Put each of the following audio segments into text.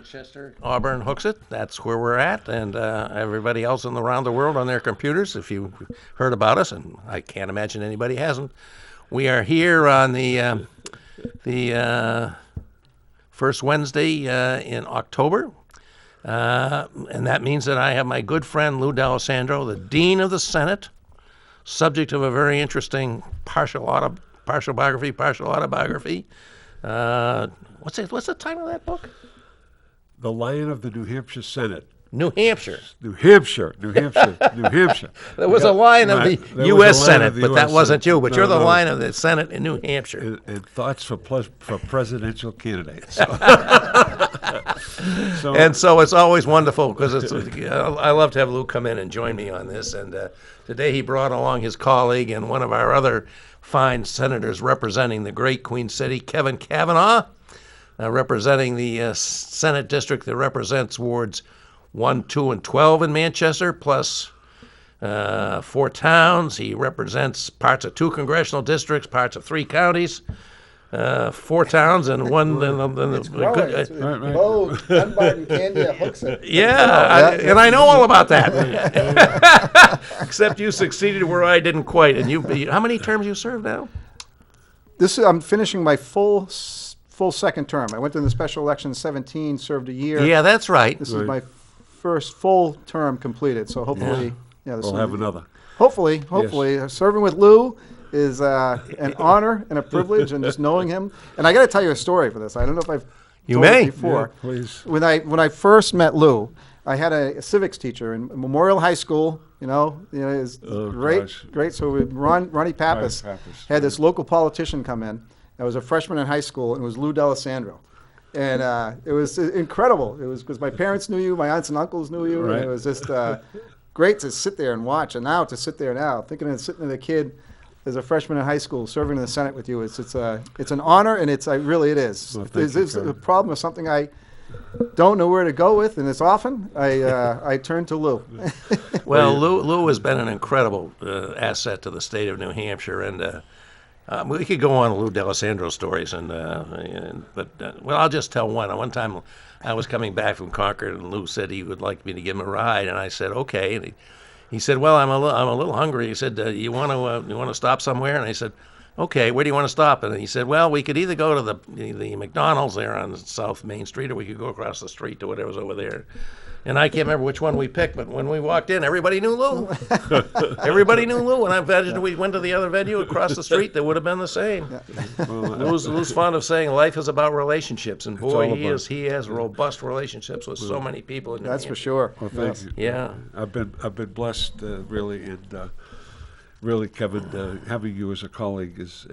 Manchester, Auburn, Hooksett. That's where we're at, and everybody else around the world on their computers. If you heard about us, and I can't imagine anybody hasn't, we are here on the first Wednesday in October, and that means that I have my good friend Lou D'Alessandro, the Dean of the Senate, subject of a very interesting partial autobiography. What's the title of that book? The Lion of the New Hampshire Senate. New Hampshire. New Hampshire. There was a lion of the U.S. Senate, but that wasn't you. But you're the No. lion of the Senate in New Hampshire. And thoughts for presidential candidates. And so it's always wonderful because I love to have Lou come in and join me on this. And today he brought along his colleague and one of our other fine senators representing the great Queen City, Kevin Cavanaugh, representing the Senate district that represents wards 1, 2, and 12 in Manchester, plus 4 towns. He represents parts of 2 congressional districts, parts of 3 counties, 4 towns, and one. It's growing. It's Bow, Dunbarton, Candia, Hooksett. Yeah, and I know all about that. Except you succeeded where I didn't quite. And you, how many terms you served now? I'm finishing my full second term. I went to the special election in 17, served a year. Yeah, that's right. This is my first full term completed. So hopefully, We'll have another. Hopefully, serving with Lou is an honor and a privilege, and just knowing him. And I got to tell you a story for this. I don't know if I've told it before. Yeah, please. When I first met Lou, I had a civics teacher in Memorial High School. Is great. So Ronnie Pappas had this local politician come in. I was a freshman in high school, and it was Lou D'Alessandro. And it was incredible. It was because my parents knew you, my aunts and uncles knew you, and it was just great to sit there and watch. And now thinking of sitting as a kid, as a freshman in high school, serving in the Senate with you, it's an honor, and it is. Well, If there's a problem with something I don't know where to go with, and it's often I turn to Lou. Well, Lou has been an incredible asset to the state of New Hampshire, and we could go on Lou D'Alessandro stories, but I'll just tell one. One time, I was coming back from Concord, and Lou said he would like me to give him a ride, and I said okay. And he said, "Well, I'm a little hungry." He said, "You want to stop somewhere?" And I said, "Okay, where do you want to stop?" And he said, "Well, we could either go to the McDonald's there on South Main Street, or we could go across the street to whatever's over there." And I can't remember which one we picked, but when we walked in, everybody knew Lou. Everybody knew Lou, and I imagined we went to the other venue across the street that would have been the same. Lou's fond of saying life is about relationships, and boy, he has robust relationships with so many people in New That's for Hampshire. sure. Well, thank you. Yeah. I've been blessed, really, and really, Kevin, having you as a colleague is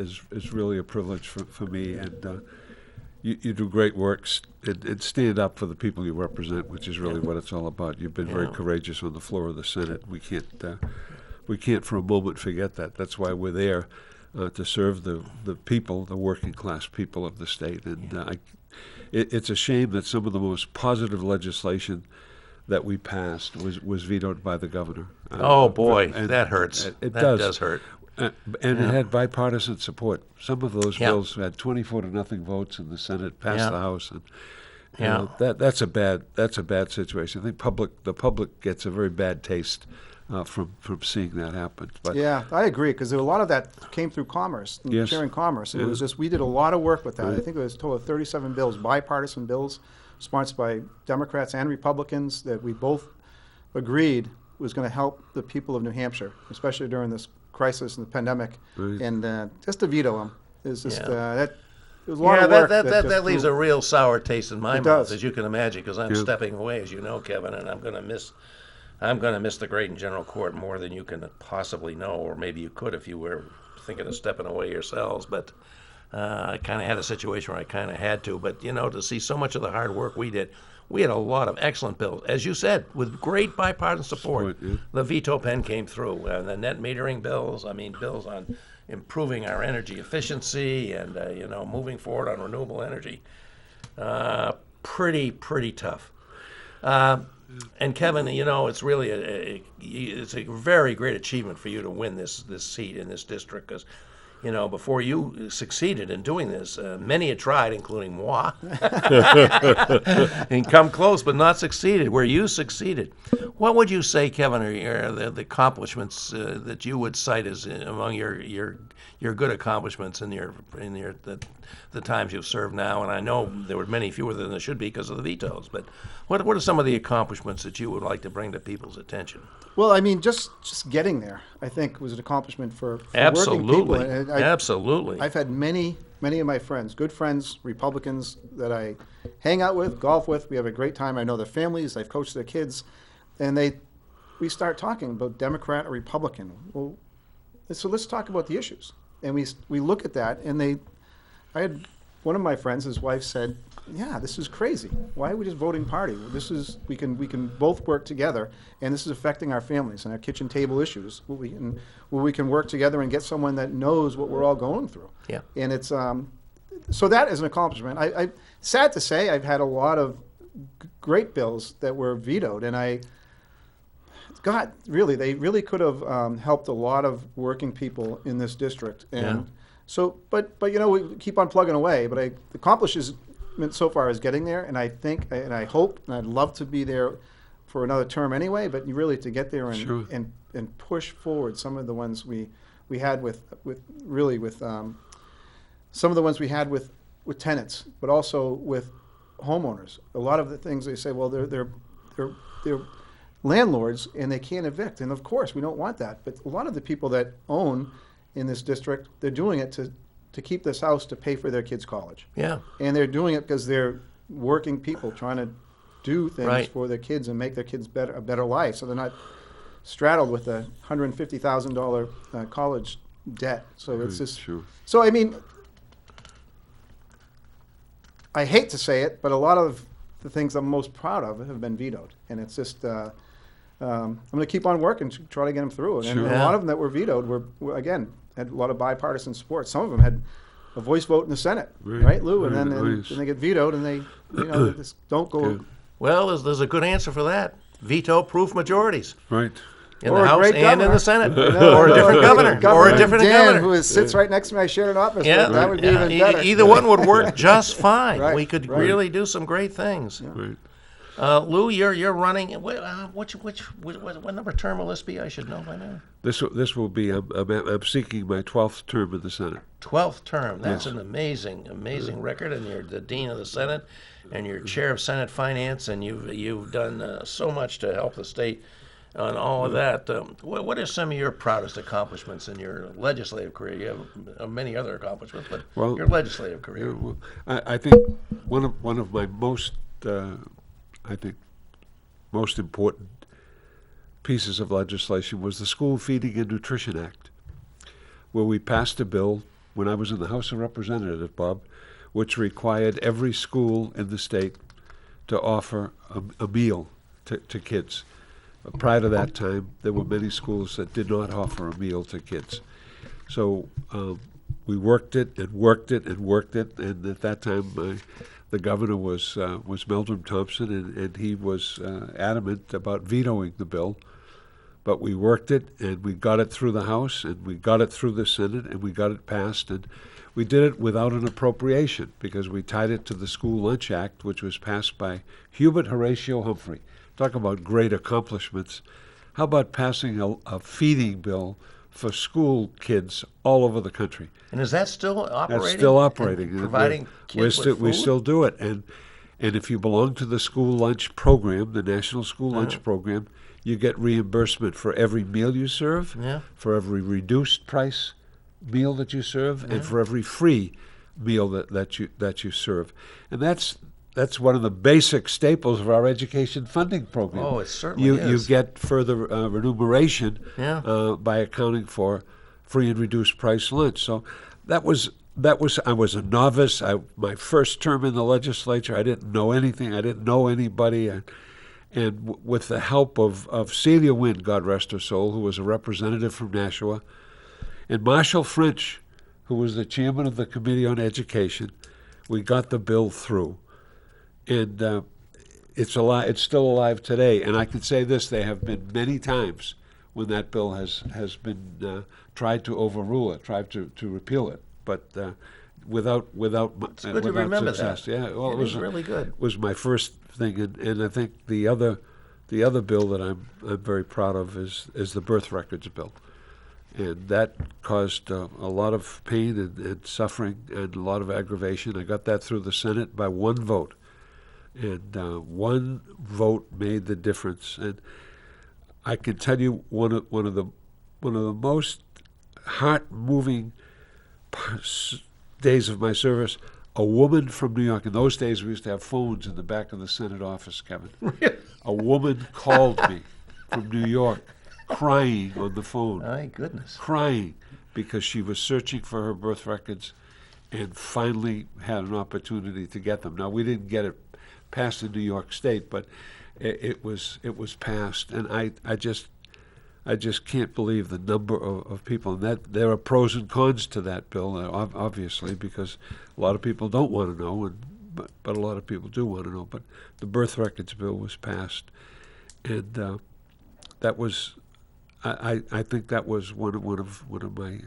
really a privilege for me, and you do great work and stand up for the people you represent, which is really what it's all about. You've been very courageous on the floor of the Senate. We can't for a moment forget that. That's why we're there, to serve the people, the working class people of the state. And it's a shame that some of the most positive legislation that we passed was vetoed by the governor. Oh boy, that hurts. It that does hurt. And it had bipartisan support. Some of those bills had 24-0 votes in the Senate, passed the House, and that's a bad situation. I think the public gets a very bad taste from seeing that happen. But Yeah, I agree, because a lot of that came through commerce, sharing commerce. And it was just, we did a lot of work with that. I think it was a total of 37 bills, bipartisan bills, sponsored by Democrats and Republicans, that we both agreed was going to help the people of New Hampshire, especially during this crisis and the pandemic. Right. And just to veto them is just that. It was a lot of work. That leaves a real sour taste in my It mouth, does. as you can imagine, because I'm stepping away, as you know, Kevin, and I'm going to miss the great and general court more than you can possibly know, or maybe you could if you were thinking of stepping away yourselves. But I kind of had a situation where I kind of had to. But to see so much of the hard work we did. We had a lot of excellent bills, as you said, with great bipartisan support. The veto pen came through, and the net metering bills. Bills on improving our energy efficiency and moving forward on renewable energy. Pretty tough. And Kevin, it's really it's a very great achievement for you to win this seat in this district, because before you succeeded in doing this. Many had tried, including moi, and come close, but not succeeded. Where you succeeded, what would you say, Kevin, are the accomplishments that you would cite as among your good accomplishments in the times you've served now? And I know there were many fewer than there should be because of the vetoes. But what are some of the accomplishments that you would like to bring to people's attention? Well, I mean, just getting there, I think, was an accomplishment for Absolutely. working people. And Absolutely. I've had many of my friends, good friends, Republicans that I hang out with, golf with. We have a great time. I know their families. I've coached their kids, and we start talking about Democrat or Republican. Well, so let's talk about the issues. And we look at that, and I had one of my friends, his wife said, "Yeah, this is crazy. Why are we just voting party? We can both work together, and this is affecting our families and our kitchen table issues. Where we can work together and get someone that knows what we're all going through." Yeah. And it's so that is an accomplishment. I sad to say, I've had a lot of great bills that were vetoed, and God, really, they really could have helped a lot of working people in this district. And Yeah. so, but we keep on plugging away. But the accomplishment so far is getting there, and I think, and I hope, and I'd love to be there for another term anyway. But you really to get there and Sure. and push forward some of the ones we had with some of the ones we had with tenants, but also with homeowners. A lot of the things they say, well, they're landlords and they can't evict, and of course we don't want that. But a lot of the people that own in this district, they're doing it to keep this house to pay for their kids' college. Yeah. And they're doing it because they're working people trying to do things Right. for their kids and make their kids a better life, so they're not straddled with a $150,000 college debt. So it's just Sure. so. I mean, I hate to say it, but a lot of the things I'm most proud of have been vetoed, and it's just. I'm going to keep on working to try to get them through. And, Sure. and a lot of them that were vetoed were again, had a lot of bipartisan support. Some of them had a voice vote in the Senate, right, Lou? And Right, then yes. they get vetoed, and they they just don't go. Yeah. Well, there's a good answer for that. Veto-proof majorities Right. in Or the a House great and in governor. the Senate, No, or a no, different governor, or a different Dan, governor. who sits right next to me, I shared an office Yeah, with. That would be yeah, even better. either one would work just fine. Right, We could right. really do some great things. Right. Lou, you're running. What number term will this be? I should know by now. This will be. I'm seeking my 12th term in the Senate. 12th term. That's Yes. an amazing record, and you're the dean of the Senate, and you're chair of Senate Finance, and you've done so much to help the state on all of that. What are some of your proudest accomplishments in your legislative career? You have many other accomplishments, but Well, your legislative career. Yeah, well, I think one of my most most important pieces of legislation was the School Feeding and Nutrition Act, where we passed a bill when I was in the House of Representatives, Bob, which required every school in the state to offer a meal to kids. Prior to that time, there were many schools that did not offer a meal to kids. So we worked it and worked it and worked it, and at that time the governor was Meldrum Thompson, and he was adamant about vetoing the bill. But we worked it, and we got it through the House, and we got it through the Senate, and we got it passed. And we did it without an appropriation because we tied it to the School Lunch Act, which was passed by Hubert Horatio Humphrey. Talk about great accomplishments. How about passing a feeding bill for school kids all over the country? And is that still operating? That's still operating. And providing kids with food? We still do it. And if you belong to the school lunch program, the National School Lunch Program, you get reimbursement for every meal you serve, for every reduced price meal that you serve, and for every free meal that you serve. And that's one of the basic staples of our education funding program. Oh, it certainly is. You get further remuneration by accounting for free and reduced price lunch. So that was I was a novice. My first term in the legislature, I didn't know anything. I didn't know anybody. And with the help of Celia Wynn, God rest her soul, who was a representative from Nashua, and Marshall French, who was the chairman of the Committee on Education, we got the bill through. And it's still alive today. And I can say this, there have been many times when that bill has been tried to overrule it, tried to repeal it, but without It's good to remember success. that. Yeah, well, It is really good. Was my first thing, and I think the other bill that I'm very proud of is the birth records bill, and that caused a lot of pain and suffering and a lot of aggravation. I got that through the Senate by one vote, and one vote made the difference. And I can tell you one of the most heart-moving days of my service. A woman from New York. In those days, we used to have phones in the back of the Senate office, Kevin. A woman called me from New York, crying on the phone. My goodness. Crying because she was searching for her birth records and finally had an opportunity to get them. Now, we didn't get it passed in New York State, but it was passed, and I just can't believe the number of people. And that there are pros and cons to that bill, obviously, because a lot of people don't want to know, but a lot of people do want to know. But the birth records bill was passed, and that was, I think that was one of my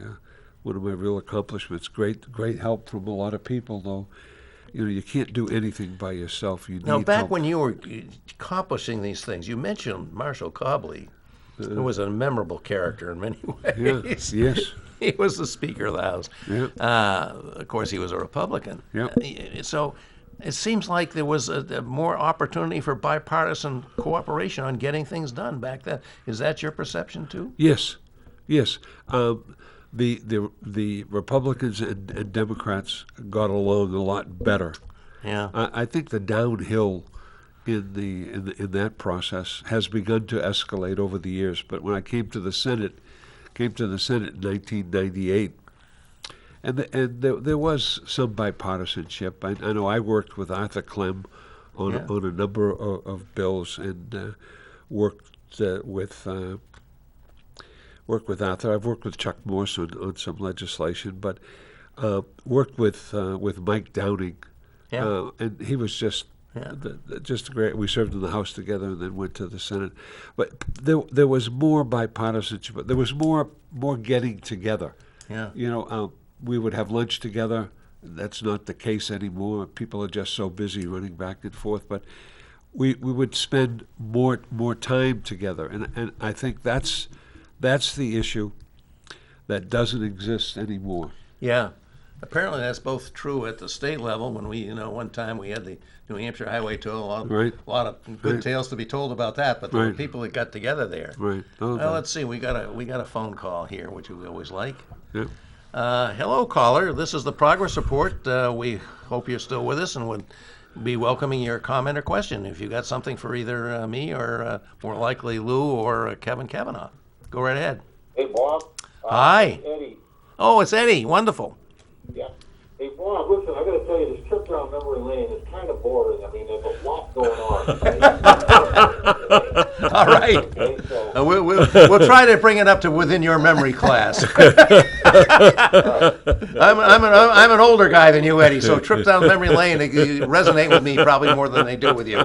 real accomplishments. Great help from a lot of people, though. You know, you can't do anything by yourself. You Now, need back help. when you were accomplishing these things, you mentioned Marshall Cobley. Who was a memorable character in many ways. Yeah, yes. He was the Speaker of the House. Yeah. Of course, he was a Republican. Yeah. So it seems like there was a more opportunity for bipartisan cooperation on getting things done back then. Is that your perception too? Yes. The Republicans and Democrats got along a lot better. Yeah. I think the downhill in that process has begun to escalate over the years. But when I came to the Senate in 1998, and there was some bipartisanship. I know I worked with Arthur Clem on a number of bills, and worked with Arthur. I've worked with Chuck Morse on some legislation, but worked with Mike Downing, and he was just great. We served in the House together and then went to the Senate. But there was more bipartisanship. But there was more getting together. Yeah. You know, we would have lunch together. That's not the case anymore. People are just so busy running back and forth. But we would spend more time together, and I think that's the issue that doesn't exist anymore. Yeah. Apparently, that's both true at the state level. When we, one time we had the New Hampshire Highway Toll, a lot of good tales to be told about that. But there were people that got together there. Right. Well, let's see. We got a phone call here, which we always like. Yeah. Hello, caller. This is the Progress Report. We hope you're still with us and would be welcoming your comment or question. If you got something for either me or more likely Lou or Kevin Kavanaugh, go right ahead. Hey, Bob. Hi. Eddie. Oh, it's Eddie. Wonderful. Yeah. Hey, Bob, listen, I got to tell you, this trip down memory lane is kind of boring. I mean, there's a lot going on. All right. Okay, so, We'll try to bring it up to within your memory class. I'm an older guy than you, Eddie, so trips down memory lane they resonate with me probably more than they do with you.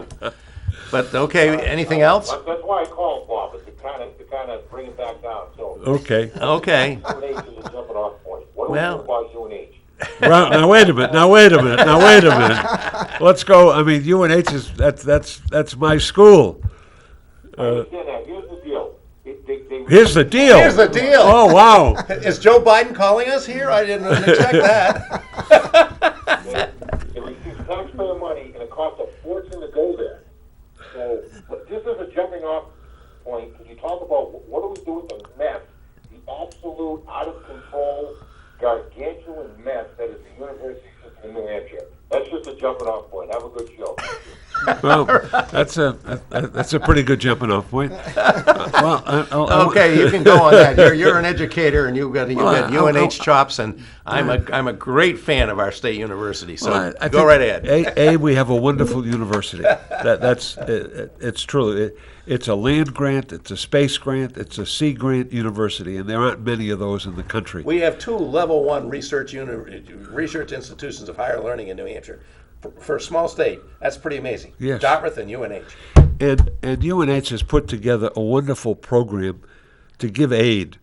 But okay, anything else? that's why I called, Bob, is to kind of bring it back down. So, Okay. Okay. UNH is a jumping off point. What do Well- we do about UNH? Well, now wait a minute. Let's go. I mean, UNH is that's my school. I understand that. Here's the deal. Here's the deal. Here's the deal. Oh wow. Is Joe Biden calling us here? I didn't expect that. They receive taxpayer money, and it costs a fortune to go there. So, but this is a jumping off point. Can you talk about what do we do with the mess, the absolute out of control, gargantuan mess that is the university system in New Hampshire? That's just a jumping off point. Have a good show. Well, that's a pretty good jumping off point. Okay, you can go on that. You're an educator, and you've got UNH chops, and I'm a great fan of our state university. So I go think, right ahead. We have a wonderful university. It's true. It's a land grant, it's a space grant, it's a sea grant university, and there aren't many of those in the country. We have two level 1 research institutions of higher learning in New Hampshire. For a small state, that's pretty amazing. Yes. Dartmouth and UNH. And UNH has put together a wonderful program to give aid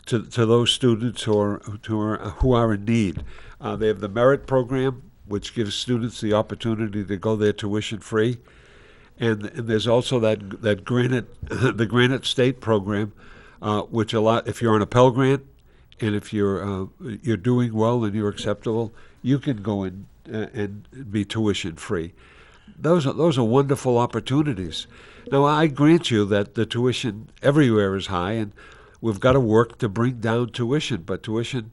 to those students who are in need. They have the merit program, which gives students the opportunity to go there tuition free, and there's also that Granite the Granite State program, which if you're on a Pell Grant, and if you're doing well and you're acceptable, you can go in and be tuition free. Those are wonderful opportunities. Now, I grant you that the tuition everywhere is high, and we've got to work to bring down tuition. But tuition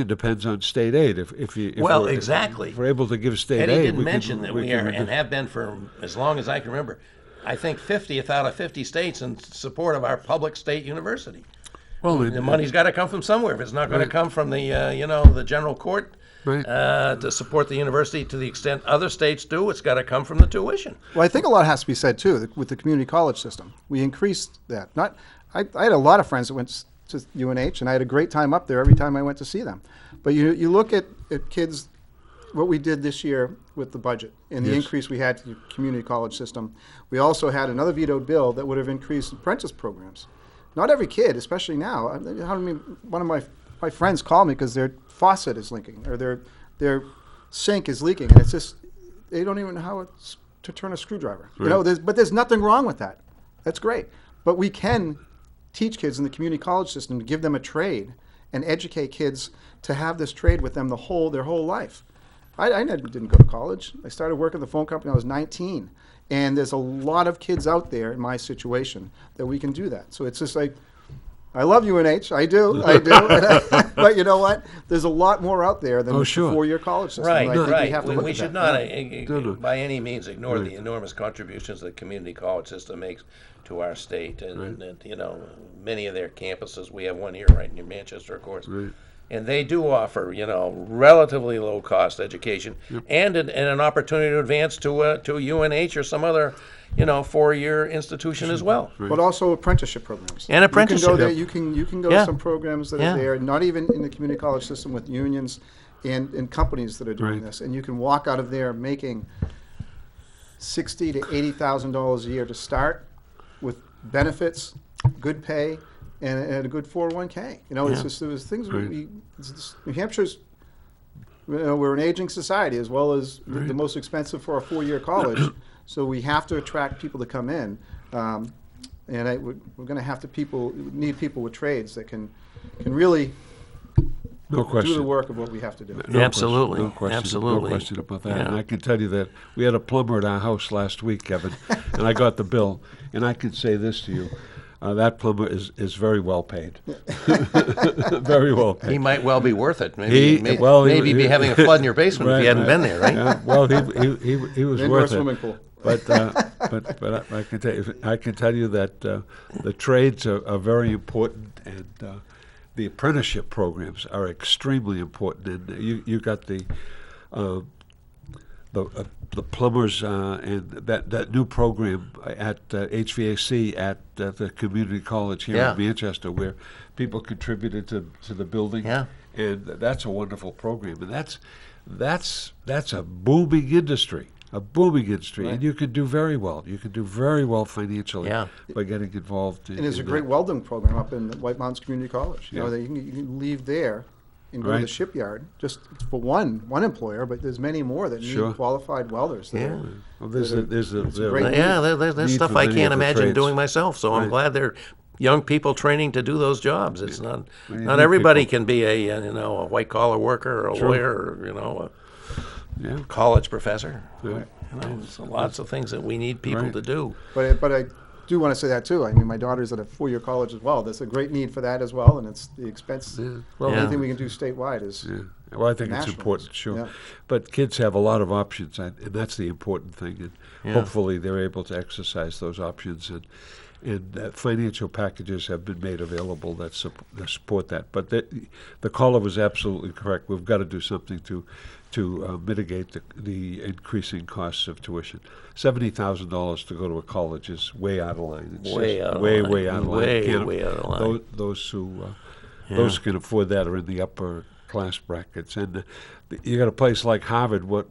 depends on state aid. If Exactly. If we're able to give state Eddie aid, didn't mention that we are and have been for as long as I can remember. I think 50th out of 50 states in support of our public state university. Well, The money's got to come from somewhere. If it's not going to come from the the general court Right. To support the university to the extent other states do, it's got to come from the tuition. Well, I think a lot has to be said too with the community college system. We increased that. I had a lot of friends that went to UNH, and I had a great time up there every time I went to see them. But you look at kids, what we did this year with the budget and the Yes. increase we had to the community college system. We also had another vetoed bill that would have increased apprentice programs. Not every kid, especially now. One of my friends called me because their faucet is leaking or their sink is leaking, and it's just they don't even know how to turn a screwdriver. Right. But there's nothing wrong with that. That's great. But we can teach kids in the community college system to give them a trade and educate kids to have this trade with them their whole life. I didn't go to college. I started working at the phone company when I was 19. And there's a lot of kids out there in my situation that we can do that. So it's just like, I love UNH. I do. But you know what? There's a lot more out there than the sure. four-year college system. Right, And I think right. We have to look We at should that. not, by any means, ignore the enormous contributions the community college system makes to our state, and many of their campuses. We have one here right near Manchester, of course, and they do offer relatively low-cost education and an opportunity to advance to UNH or some other four-year institution as well. But also apprenticeship programs. And apprenticeship. You can go Yeah. to some programs that Yeah. are there, not even in the community college system, with unions and companies that are doing Right. this, and you can walk out of there making $60,000 to $80,000 a year to start, with benefits, good pay, and a good 401k. It's just there was things. Right. New Hampshire's. We're an aging society, as well as the most expensive for a four-year college. So we have to attract people to come in, and we're going to have to need people with trades that can really No question. do the work of what we have to do. No Absolutely. question, no question, Absolutely. No question about that. Yeah. And I can tell you that we had a plumber at our house last week, Kevin, and I got the bill. And I can say this to you. That plumber is very well paid. Very well paid. He might well be worth it. Maybe he- be having a flood in your basement if Right, he hadn't right. been there, right? Yeah, well, he was Indoor worth it. swimming pool. But I can tell you that the trades are very important, and the apprenticeship programs are extremely important. And you got the plumbers and that new program at HVAC at the community college here Yeah. in Manchester, where people contributed to the building. Yeah. And that's a wonderful program, and that's a booming industry. And you can do very well. You can do very well financially by getting involved. And there's a in great that. welding program up in White Mountains Community College. Yeah. That you can leave there and go to the Right. shipyard just for one employer, but there's many more that Sure. need qualified welders. that Yeah. are- Well, there's It's a a great- Yeah, there's need stuff for I many can't of the imagine trades. doing myself. So I'm Right. glad there are young people training to do those jobs. It's not Well, you not need everybody people. can be a white collar worker or a True. lawyer or Yeah. a college professor. Right. There's lots of things that we need people Right. to do. But I do want to say that too. I mean, my daughter's at a four-year college as well. There's a great need for that as well, and it's the expense. Yeah. Well, Yeah. anything we can do statewide is. Yeah. Well, I think it's Nationals. important, sure. Yeah. But kids have a lot of options, and that's the important thing. And Yeah. hopefully they're able to exercise those options. And financial packages have been made available that support that. But the caller was absolutely correct. We've got to do something to mitigate the increasing costs of tuition. $70,000 to go to a college is way out of line. It's Way just out of way, line. way out of line. Way, Can't- way out of line. Those who can afford that are in the upper class brackets. And you got a place like Harvard, with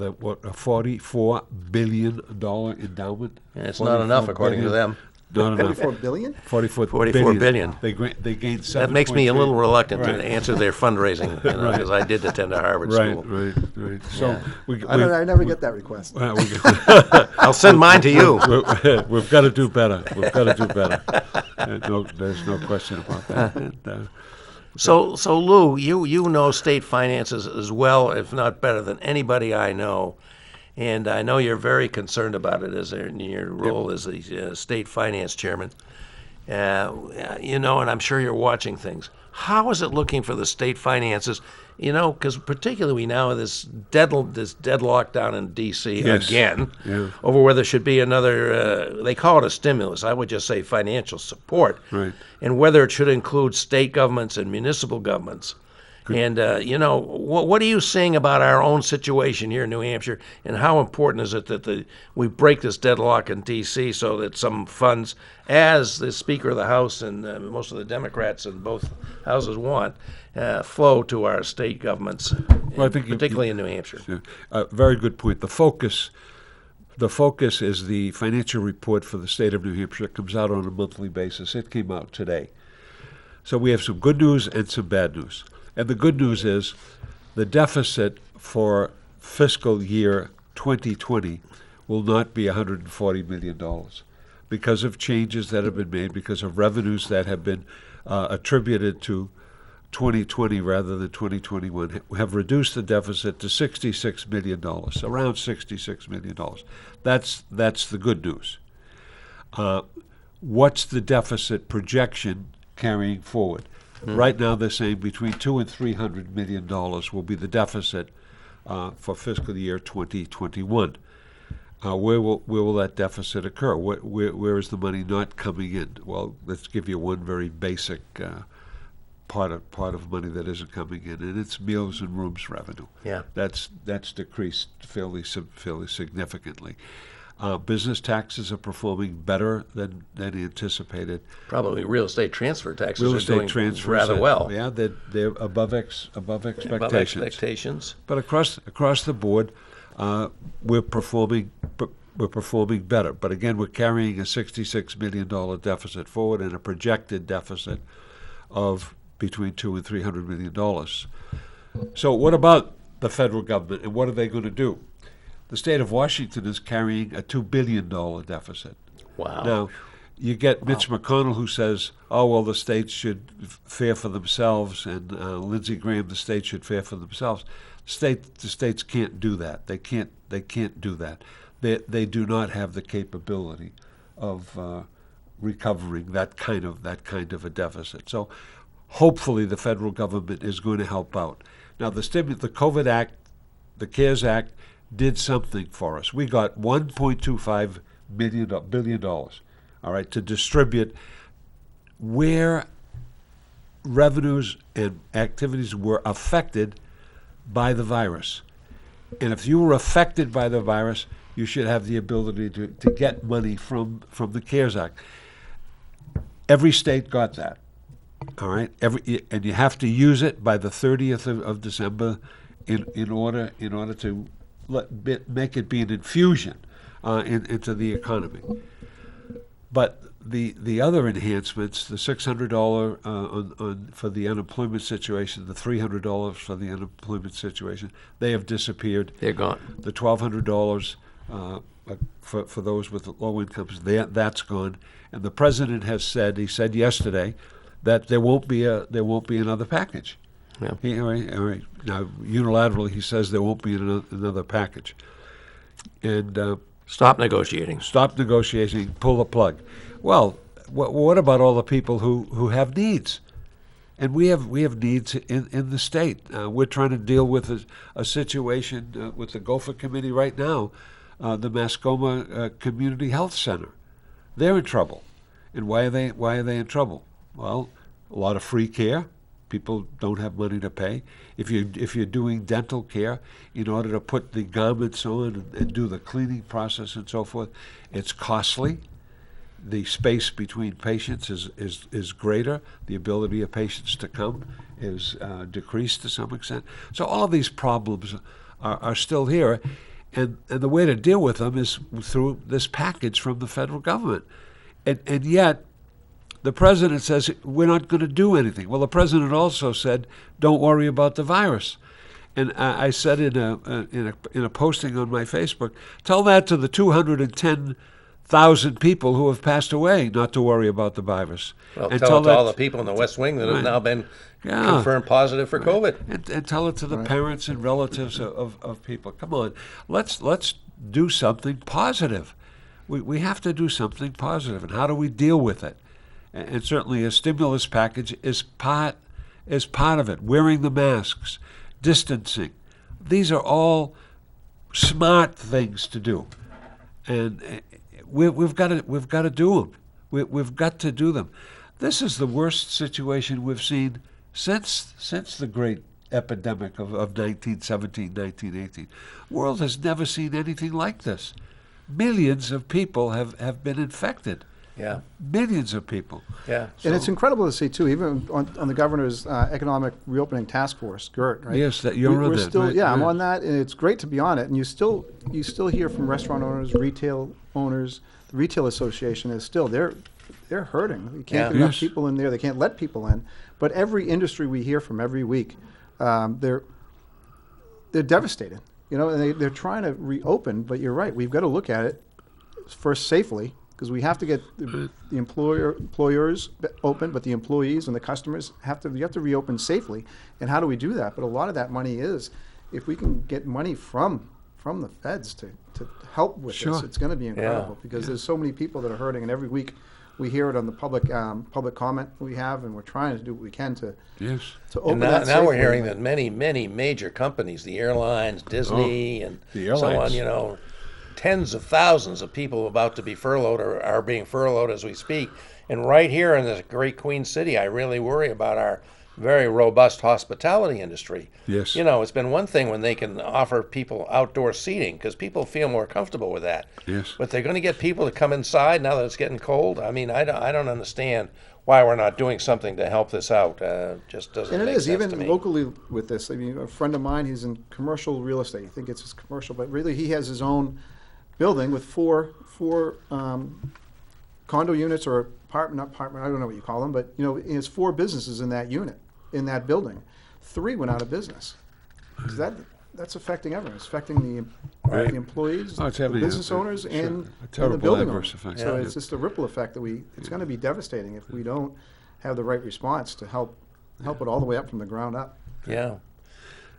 a $44 billion endowment. And it's not enough, $44 according to billion. them. Not enough. 44 billion? 44 44 billion. They gained 7. That makes me a little reluctant Right. to answer their fundraising, because I did attend a Harvard Right, school. right. So Yeah. I never get that request. I'll send mine to you. we've got to do better. We've got to do better. There's no question about that. And, So Lou, you know state finances as well, if not better than anybody I know, and I know you're very concerned about it as in your role as the state finance chairman. And I'm sure you're watching things. How is it looking for the state finances? Because particularly now this deadlock down in D.C. Yes. again Yeah. over whether there should be another. They call it a stimulus. I would just say financial support, Right. and whether it should include state governments and municipal governments. And what are you seeing about our own situation here in New Hampshire, and how important is it that we break this deadlock in D.C. so that some funds, as the Speaker of the House and most of the Democrats in both houses want, flow to our state governments, Well, I think particularly in New Hampshire? very good point. The focus is the financial report for the state of New Hampshire. It comes out on a monthly basis. It came out today. So we have some good news and some bad news. And the good news is the deficit for fiscal year 2020 will not be $140 million because of changes that have been made, because of revenues that have been attributed to 2020 rather than 2021, have reduced the deficit to $66 million, around $66 million. That's the good news. What's the deficit projection carrying forward? Right now, they're saying between $200 and $300 million will be the deficit for fiscal year 2021. Where will that deficit occur? Where is the money not coming in? Well, let's give you one very basic part of money that isn't coming in, and it's meals and rooms revenue. Yeah. That's decreased fairly significantly. Business taxes are performing better than anticipated. Probably real estate transfer taxes Real are estate doing transfers rather well. Yeah, they're above expectations. Above expectations. But across the board, we're performing better. But again, we're carrying a $66 million deficit forward and a projected deficit of between $200 and $300 million. So what about the federal government, and what are they going to do? The state of Washington is carrying a $2 billion deficit. Wow. Now, you get Mitch McConnell, who says, "Oh well, the states should fare for themselves," and Lindsey Graham, the states should fare for themselves. The states can't do that. They can't do that. They do not have the capability of recovering that kind of a deficit. So, hopefully, the federal government is going to help out. Now, the COVID Act, the CARES Act, did something for us. We got $1.25 billion, all right, to distribute where revenues and activities were affected by the virus. And if you were affected by the virus, you should have the ability to get money from the CARES Act. Every state got that, all right? And you have to use it by the 30th of December in order to make it be an infusion into the economy. But the other enhancements, the $600 for the unemployment situation, the $300 for the unemployment situation, they have disappeared. They're gone. The $1,200 for those with low incomes, that's gone. And the president has said, he said yesterday, that there won't be another package. Yeah. All right. Now, unilaterally, he says there won't be another package. And Stop negotiating. pull the plug. Well, what about all the people who have needs? And we have needs in the state. We're trying to deal with a situation with the Gopher Committee right now, the Mascoma Community Health Center. They're in trouble. And why are they in trouble? Well, a lot of free care. People don't have money to pay. If you're doing dental care, in order to put the garments on and do the cleaning process and so forth, it's costly. The space between patients is greater. The ability of patients to come is decreased to some extent. So all of these problems are still here, and the way to deal with them is through this package from the federal government. And yet, the president says we're not going to do anything. Well, the president also said, "Don't worry about the virus." And I said in a posting on my Facebook, tell that to the 210,000 people who have passed away, not to worry about the virus. Well, and tell it to all the people in the West Wing that have Right. now been Yeah. confirmed positive for COVID. And tell it to the parents and relatives of people. Come on, let's do something positive. We have to do something positive. And how do we deal with it? And certainly a stimulus package is part of it. Wearing the masks, distancing. These are all smart things to do. And we've got to do them. We've got to do them. This is the worst situation we've seen since the great epidemic of 1917, 1918. The world has never seen anything like this. Millions of people have been infected. Yeah, Millions of people. yeah. And it's incredible to see too, even on the governor's economic reopening task force, GERT, right? Yes, that you're on We're that, still, right, yeah, I'm right. on that, and it's great to be on it. And you still hear from restaurant owners, retail owners. The retail association is still they're hurting. You can't Yeah. get enough Yes. people in there. They can't let people in. But every industry we hear from every week, they're devastated. You know, and they're trying to reopen. But you're right. We've got to look at it first safely, because we have to get the employers open, but the employees and the customers you have to reopen safely. And how do we do that? But a lot of that money is, if we can get money from the feds to help with Sure. this, it's going to be incredible, because there's so many people that are hurting, and every week we hear it on the public comment we have, and we're trying to do what we can to Yes. open And now, that now we're safely. hearing that many major companies, the airlines, Disney, and the so on, airlines. you know, tens of thousands of people about to be furloughed or are being furloughed as we speak. And right here in this great Queen City, I really worry about our very robust hospitality industry. Yes. You know, it's been one thing when they can offer people outdoor seating because people feel more comfortable with that. Yes. But they're going to get people to come inside now that it's getting cold. I mean, I don't understand why we're not doing something to help this out. Just doesn't And it make is, sense even to me. locally with this. I mean, a friend of mine, he's in commercial real estate. You think it's his commercial, but really he has his own building with four condo units or not apartment, I don't know what you call them, but you know, he has 4 businesses in that unit, in that building. 3 went out of business. That's affecting everyone. It's affecting the employees, Oh, it's the having business a owners, sure, and a the terrible building adverse owners. effect. So Yeah. it's just a ripple effect that it's going to be devastating if we don't have the right response to help it all the way up from the ground up. Yeah.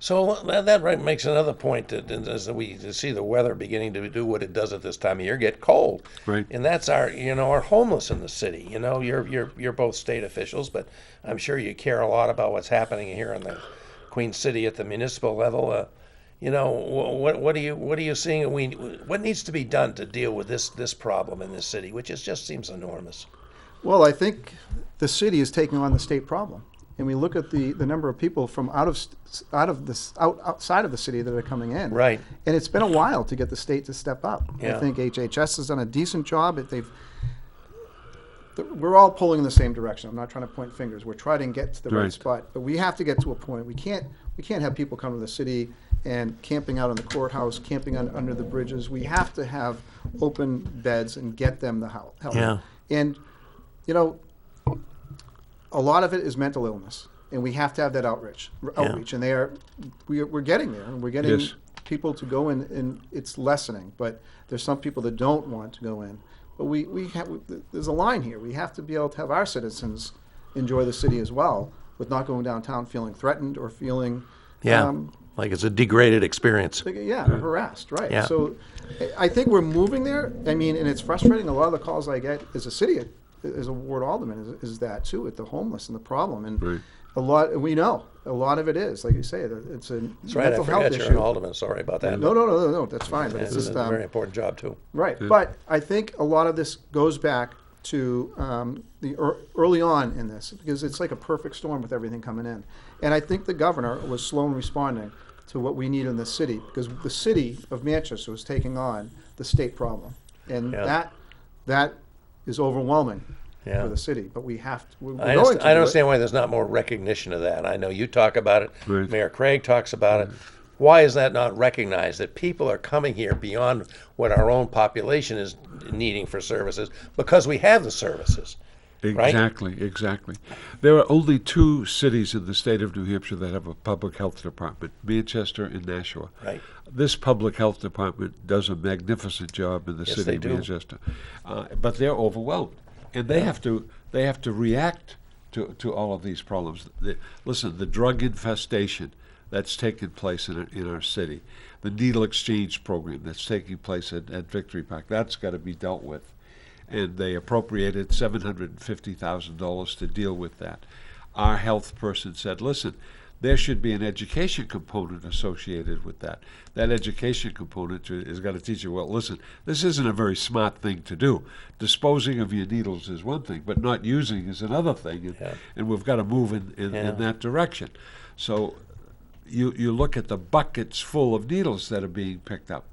So that right makes another point that as we see the weather beginning to do what it does at this time of year, get cold. Right. And that's our homeless in the city. You know, you're both state officials, but I'm sure you care a lot about what's happening here in the Queen City at the municipal level. You know, what are you seeing? What needs to be done to deal with this problem in this city, which just seems enormous. Well, I think the city is taking on the state problem, and we look at the number of people from outside of the city that are coming in. Right. And it's been a while to get the state to step up. Yeah. I think HHS has done a decent job. We're all pulling in the same direction. I'm not trying to point fingers. We're trying to get to the right Right. spot, but we have to get to a point. We can't have people come to the city and camping out on the courthouse, camping under the bridges. We have to have open beds and get them the help. Yeah. And you know, a lot of it is mental illness, and we have to have that outreach. And we're getting there, and we're getting Yes. people to go in, and it's lessening. But there's some people that don't want to go in. But there's a line here. We have to be able to have our citizens enjoy the city as well, with not going downtown feeling threatened or feeling Like it's a degraded experience. harassed, right? Yeah. So I think we're moving there. I mean, and it's frustrating. A lot of the calls I get as a city, as a ward alderman, is that too, with the homeless and the problem. And Right. we know a lot of it is, like you say, it's a That's right. I mental health forgot you're issue. an alderman. Sorry about that. No, that's fine. But Yeah, it's this just is a very important job too. right. But I think a lot of this goes back to early on in this, because it's like a perfect storm with everything coming in. And I think the governor was slow in responding to what we need in the city, because the city of Manchester was taking on the state problem, and Yeah. that is overwhelming Yeah. for the city. But we're I going to. I do don't understand why there's not more recognition of that. I know you talk about it. Right. Mayor Craig talks about it. Why is that not recognized, that people are coming here beyond what our own population is needing for services because we have the services? Right? Exactly. There are only 2 cities in the state of New Hampshire that have a public health department, Manchester and Nashua. Right. This public health department does a magnificent job in the Yes, city they of do. Manchester, but they're overwhelmed, and they have to react to all of these problems. Listen, the drug infestation that's taken place in our city, the needle exchange program that's taking place at Victory Park, that's got to be dealt with. And they appropriated $750,000 to deal with that. Our health person said, listen, there should be an education component associated with that. That education component is going to teach you, well, listen, this isn't a very smart thing to do. Disposing of your needles is one thing, but not using is another thing. And we've got to move in that direction. So you look at the buckets full of needles that are being picked up.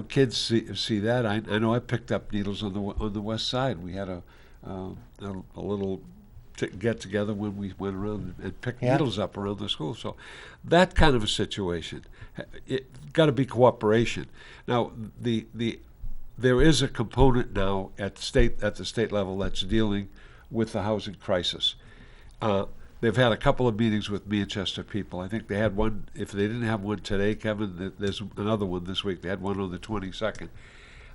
Kids see that. I know I picked up needles on the west side. We had a little get together when we went around and picked needles up around the school. So that kind of a situation, it got to be cooperation. Now there is a component now at the state level that's dealing with the housing crisis. They've had a couple of meetings with Manchester people. I think they had one. If they didn't have one today, Kevin, there's another one this week. They had one on the 22nd.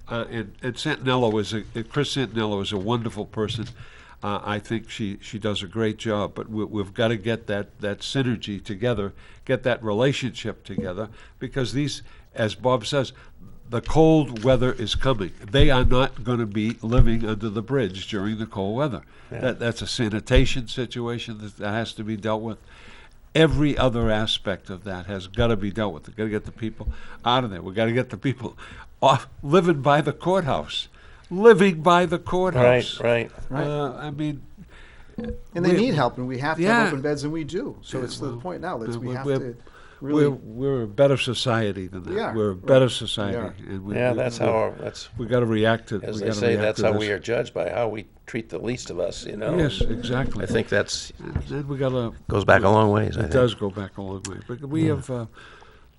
And Chris Santinello is a wonderful person. I think she does a great job. But we've got to get that synergy together, get that relationship together, because these, as Bob says, the cold weather is coming. They are not going to be living under the bridge during the cold weather. Yeah. That's a sanitation situation that has to be dealt with. Every other aspect of that has got to be dealt with. We've got to get the people out of there. We've got to get the people off living by the courthouse. Right. Right. I mean... And they need help, and we have to have open beds, and we do. So it's to the point now that we have to... Really, we're a better society than that. We're a better society. And we got to react to. As they say, that's how we are judged, by how we treat the least of us. Yes, exactly. I think that's goes back a long ways. It does go back a long way. But we have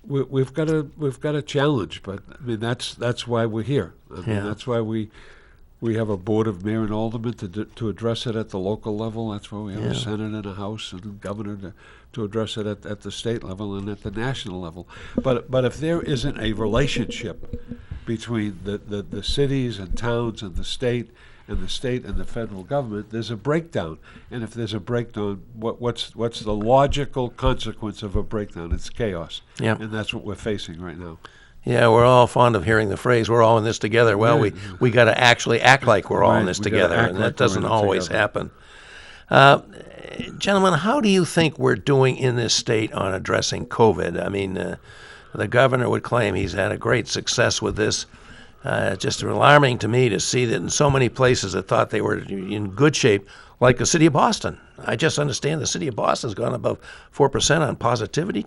we've got a challenge. But I mean that's why we're here. That's why we have a board of mayor and aldermen to address it at the local level. That's why we have a Senate and a House and a governor to address it at the state level and at the national level. But if there isn't a relationship between the cities and towns and the state and the federal government, there's a breakdown. And if there's a breakdown, what's the logical consequence of a breakdown? It's chaos. Yep. And that's what we're facing right now. Yeah, we're all fond of hearing the phrase, we're all in this together. Well, we got to actually act like we're all in this together, and that doesn't always happen. Gentlemen, how do you think we're doing in this state on addressing COVID? I mean, the governor would claim he's had a great success with this. Just alarming to me to see that in so many places that thought they were in good shape, like the city of Boston. I just understand the city of Boston's gone above 4% on positivity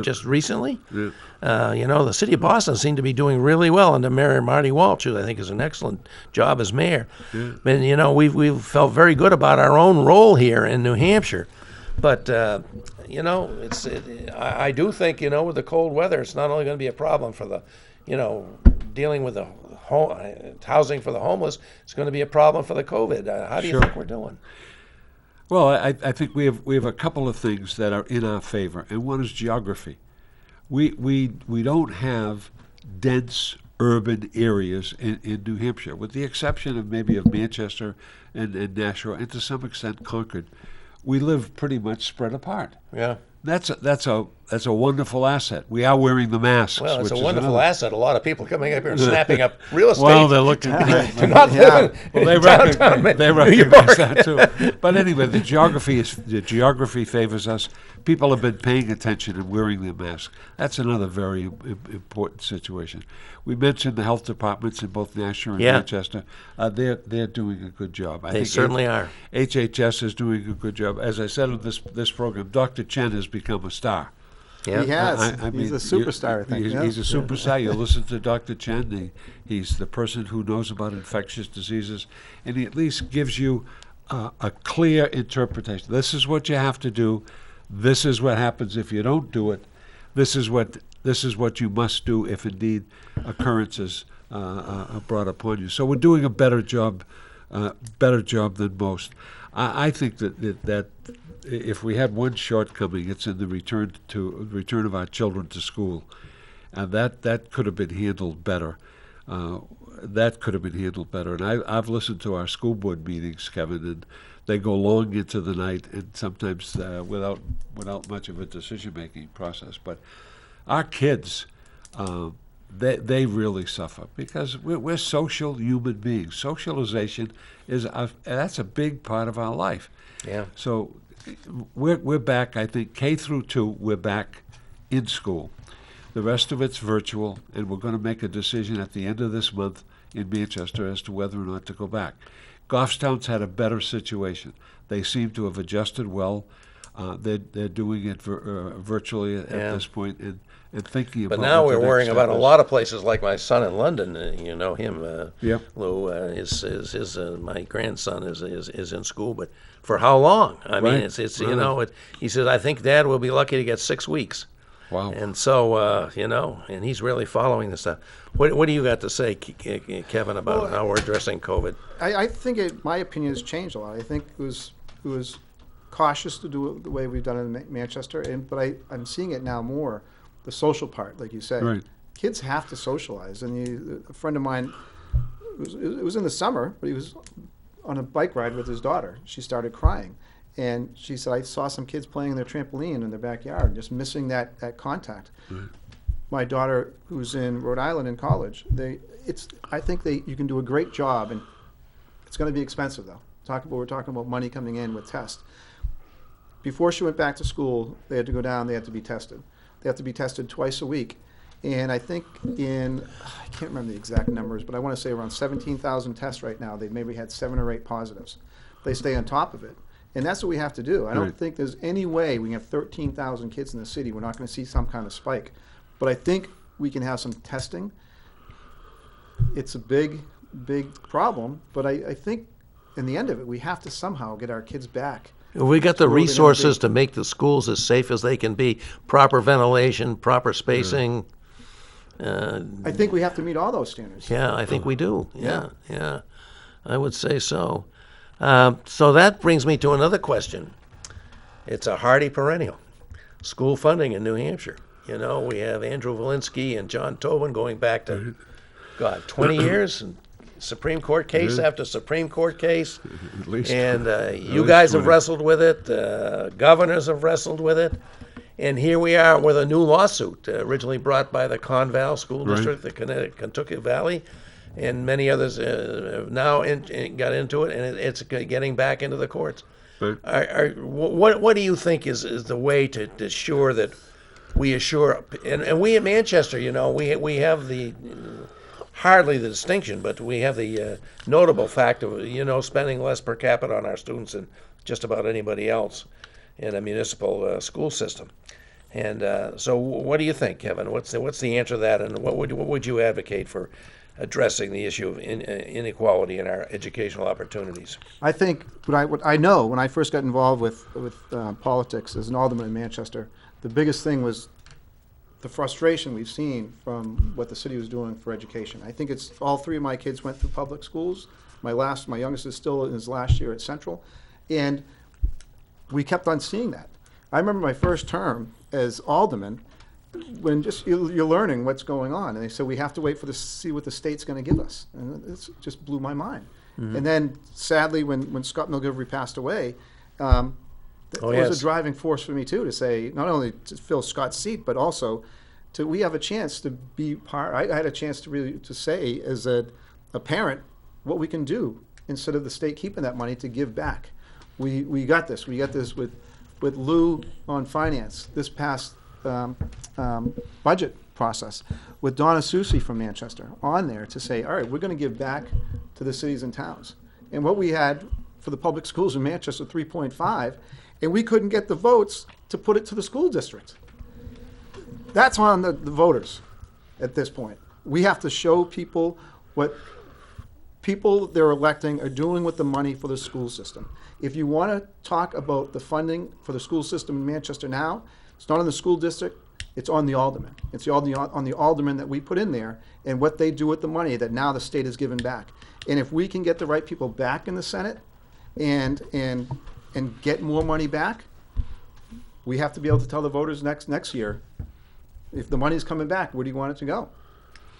just recently. Yep. The city of Boston seemed to be doing really well under Mayor Marty Walsh, who I think is an excellent job as mayor. Yep. And, we've felt very good about our own role here in New Hampshire. But, I do think, with the cold weather, it's not only going to be a problem for the, dealing with the housing for the homeless, it's going to be a problem for the COVID. How do you think we're doing? Well, I think we have a couple of things that are in our favor, and one is geography. We don't have dense urban areas in New Hampshire, with the exception of maybe of Manchester and Nashua, and to some extent Concord. We live pretty much spread apart. Yeah. That's a wonderful asset. We are wearing the masks. Well, it's which a wonderful asset. A lot of people coming up here and snapping up real estate. Well, they're looking. They recognize that too. But anyway, the geography favors us. People have been paying attention and wearing their masks. That's another very important situation. We mentioned the health departments in both Nashua and Manchester. They're doing a good job. They certainly are. HHS is doing a good job. As I said on this program, Dr. Chen has become a star. Yeah. He has. He's a superstar, I think. He's a superstar. You listen to Dr. Chen. He's the person who knows about infectious diseases, and he at least gives you a clear interpretation. This is what you have to do. This is what happens if you don't do it. this is what you must do if indeed occurrences are brought upon you. So we're doing a better job than most. I think that if we had one shortcoming, it's in the return of our children to school, and that could have been handled better. And I've listened to our school board meetings, Kevin, and they go long into the night, and sometimes without much of a decision-making process. But our kids, they really suffer because we're social human beings. Socialization that's a big part of our life. Yeah. So we're back. I think K through 2, we're back in school. The rest of it's virtual, and we're going to make a decision at the end of this month in Manchester as to whether or not to go back. Goffstown's had a better situation. They seem to have adjusted well. They're doing it virtually at this point and thinking about. But now what the we're next worrying step about a is. lot of places, like my son in London. You know him, Yep. Lou. My grandson is in school, but for how long? I mean, Right. it's Right. he says, I think Dad will be lucky to get 6 weeks. Wow. And so, and he's really following this stuff. What do you got to say, Kevin, about how we're addressing COVID? I think my opinion has changed a lot. I think it was cautious to do it the way we've done it in Manchester, but I'm seeing it now more, the social part, like you said. Right. Kids have to socialize. And a friend of mine, it was in the summer, but he was on a bike ride with his daughter. She started crying. And she said, I saw some kids playing in their trampoline in their backyard, just missing that contact. Right. My daughter, who's in Rhode Island in college, I think you can do a great job, and it's going to be expensive though. We're talking about money coming in with tests. Before she went back to school, they had to go down. They had to be tested. They have to be tested twice a week. And I think I can't remember the exact numbers, but I want to say around 17,000 tests right now. They've maybe had 7 or 8 positives. They stay on top of it. And that's what we have to do. I don't Right. think there's any way we can have 13,000 kids in the city. We're not going to see some kind of spike. But I think we can have some testing. It's a big, big problem. But I think in the end of it, we have to somehow get our kids back. We got the School, they're gonna resources be- to make the schools as safe as they can be. Proper ventilation, proper spacing. I think we have to meet all those standards. Yeah, I think we do. Yeah. I would say so. So that brings me to another question. It's a hardy perennial. School funding in New Hampshire. You know, we have Andrew Valinsky and John Tobin going back to, 20 years, and Supreme Court case after Supreme Court case. At least. And you least guys have 20. wrestled with it. Governors have wrestled with it. And here we are with a new lawsuit, originally brought by the Conval School Right. District, the Kentucky Valley, and many others have now got into it, and it's getting back into the courts. Right. What do you think is the way to assure that we assure, and we in Manchester, you know, we have the, hardly the distinction, but we have the notable fact of, you know, spending less per capita on our students than just about anybody else in a municipal school system. And so what do you think, Kevin? What's the answer to that, and what would you advocate for addressing the issue of inequality in our educational opportunities? I think what I know when I first got involved with politics as an alderman in Manchester, the biggest thing was the frustration we've seen from what the city was doing for education. I think it's all 3 of my kids went through public schools. My youngest is still in his last year at Central, and we kept on seeing that. I remember my first term as alderman, when just you're learning what's going on, and they said we have to wait see what the state's going to give us, and it just blew my mind. And then sadly, when Scott McGilvery passed away, that was yes. a driving force for me too, to say not only to fill Scott's seat, but also we have a chance to be part. I had a chance to say as a parent what we can do instead of the state keeping that money to give back. We got this. We got this with Lou on finance this past budget process, with Donna Susi from Manchester on there to say, all right, we're going to give back to the cities and towns. And what we had for the public schools in Manchester, 3.5, and we couldn't get the votes to put it to the school district. That's on the voters at this point. We have to show people what people they're electing are doing with the money for the school system. If you want to talk about the funding for the school system in Manchester now, it's not in the school district, It's on the aldermen. It's on the aldermen that we put in there and what they do with the money that now the state has given back. And if we can get the right people back in the Senate and get more money back, we have to be able to tell the voters next year, if the money's coming back, where do you want it to go?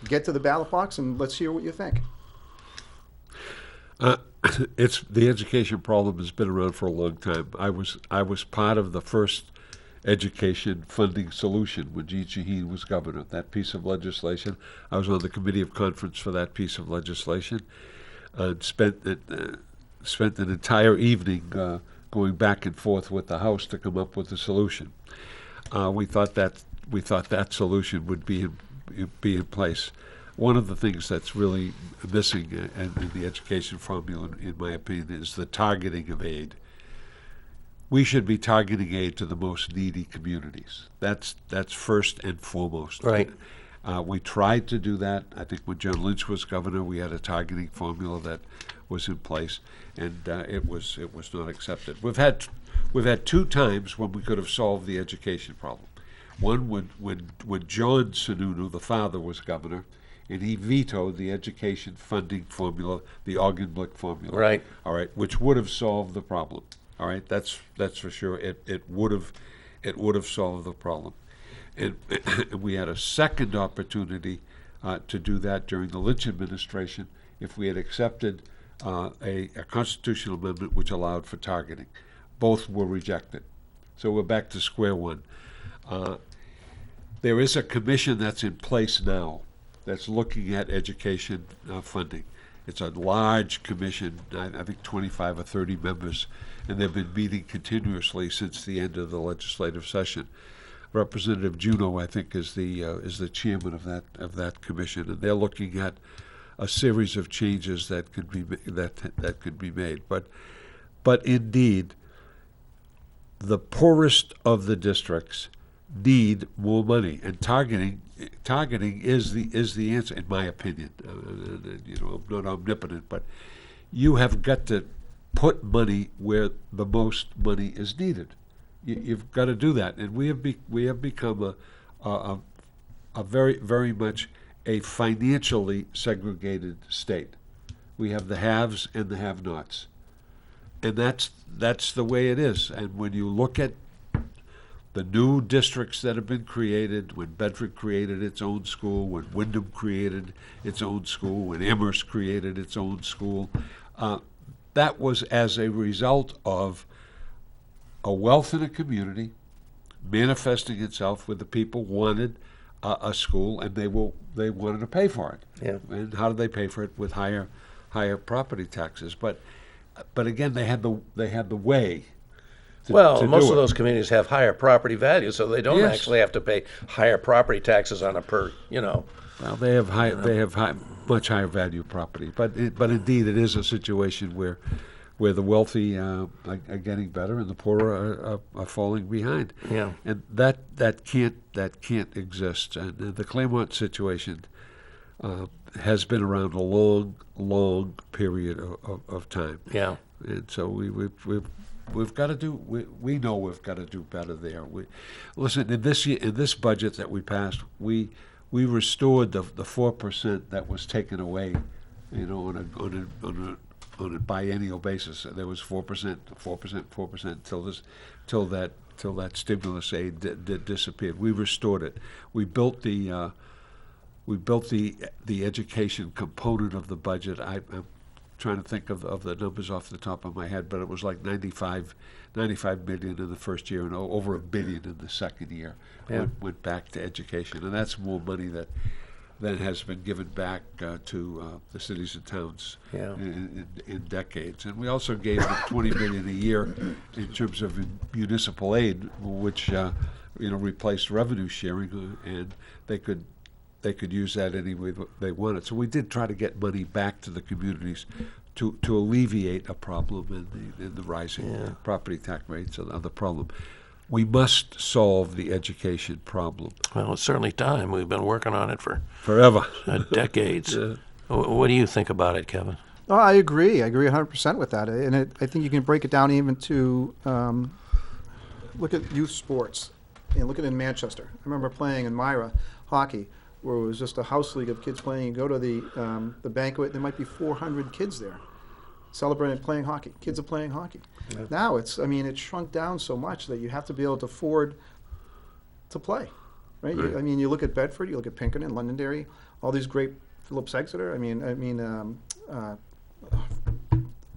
Get to the ballot box and let's hear what you think. It's the education problem has been around for a long time. I was part of the first education funding solution when Gene Shaheen was governor. That piece of legislation, I was on the committee of conference for that piece of legislation. Spent an entire evening going back and forth with the House to come up with a solution. We thought that solution would be in place. One of the things that's really missing in the education formula, in my opinion, is the targeting of aid. We should be targeting aid to the most needy communities. That's first and foremost. Right. We tried to do that. I think when John Lynch was governor, we had a targeting formula that was in place, and it was not accepted. We've had two times when we could have solved the education problem. One when John Sununu, the father, was governor, and he vetoed the education funding formula, the Augenblick formula. Right. All right, which would have solved the problem. All right, that's for sure. It would have solved the problem. And we had a second opportunity to do that during the Lynch administration if we had accepted a constitutional amendment which allowed for targeting. Both were rejected. So we're back to square one. There is a commission that's in place now that's looking at education funding. It's a large commission, I think 25 or 30 members, and they've been meeting continuously since the end of the legislative session. Representative Juneau, I think, is the chairman of that commission, and they're looking at a series of changes that could be made. But indeed, the poorest of the districts need more money, and targeting is the answer, in my opinion. I'm not omnipotent, but you have got to put money where the most money is needed. You've got to do that, and we have become a very, very much a financially segregated state. We have the haves and the have-nots, and that's the way it is. And when you look at the new districts that have been created, when Bedford created its own school, when Wyndham created its own school, when Amherst created its own school, that was as a result of a wealth in a community manifesting itself where the people wanted a school, and they wanted to pay for it. Yeah. And how did they pay for it? With higher property taxes. But again, they had the way. Well, most of those communities have higher property values, so they don't Yes. actually have to pay higher property taxes on a per. Well, they have much higher value property, but indeed it is a situation where the wealthy are getting better and the poor are falling behind. Yeah. And that can't exist. And the Claremont situation has been around a long period of time. Yeah. And so we've got to do. We know we've got to do better there. Listen, in this budget that we passed, we restored the 4% that was taken away, on a biennial basis. There was 4%, till that stimulus aid disappeared. We restored it. We built the education component of the budget. I'm trying to think of the numbers off the top of my head, but it was like 95 million in the first year and over $1 billion in the second year. Yeah. Went back to education, and that's more money that has been given back to the cities and towns Yeah. in decades. And we also gave them $20 million a year in terms of municipal aid, which replaced revenue sharing, and they could use that any way they wanted. So we did try to get money back to the communities to alleviate a problem in the rising property tax rates and the problem. We must solve the education problem. Well, it's certainly time. We've been working on it for Forever. decades. What do you think about it, Kevin? Oh, I agree 100% with that. And I think you can break it down even to look at youth sports. And look at it in Manchester. I remember playing in Myra hockey, where it was just a house league of kids playing. You go to the banquet, there might be 400 kids there celebrating playing hockey. Kids are playing hockey. Yeah. Now it's shrunk down so much that you have to be able to afford to play, right? Right. You look at Bedford, you look at Pinkerton, Londonderry, all these great Phillips Exeter.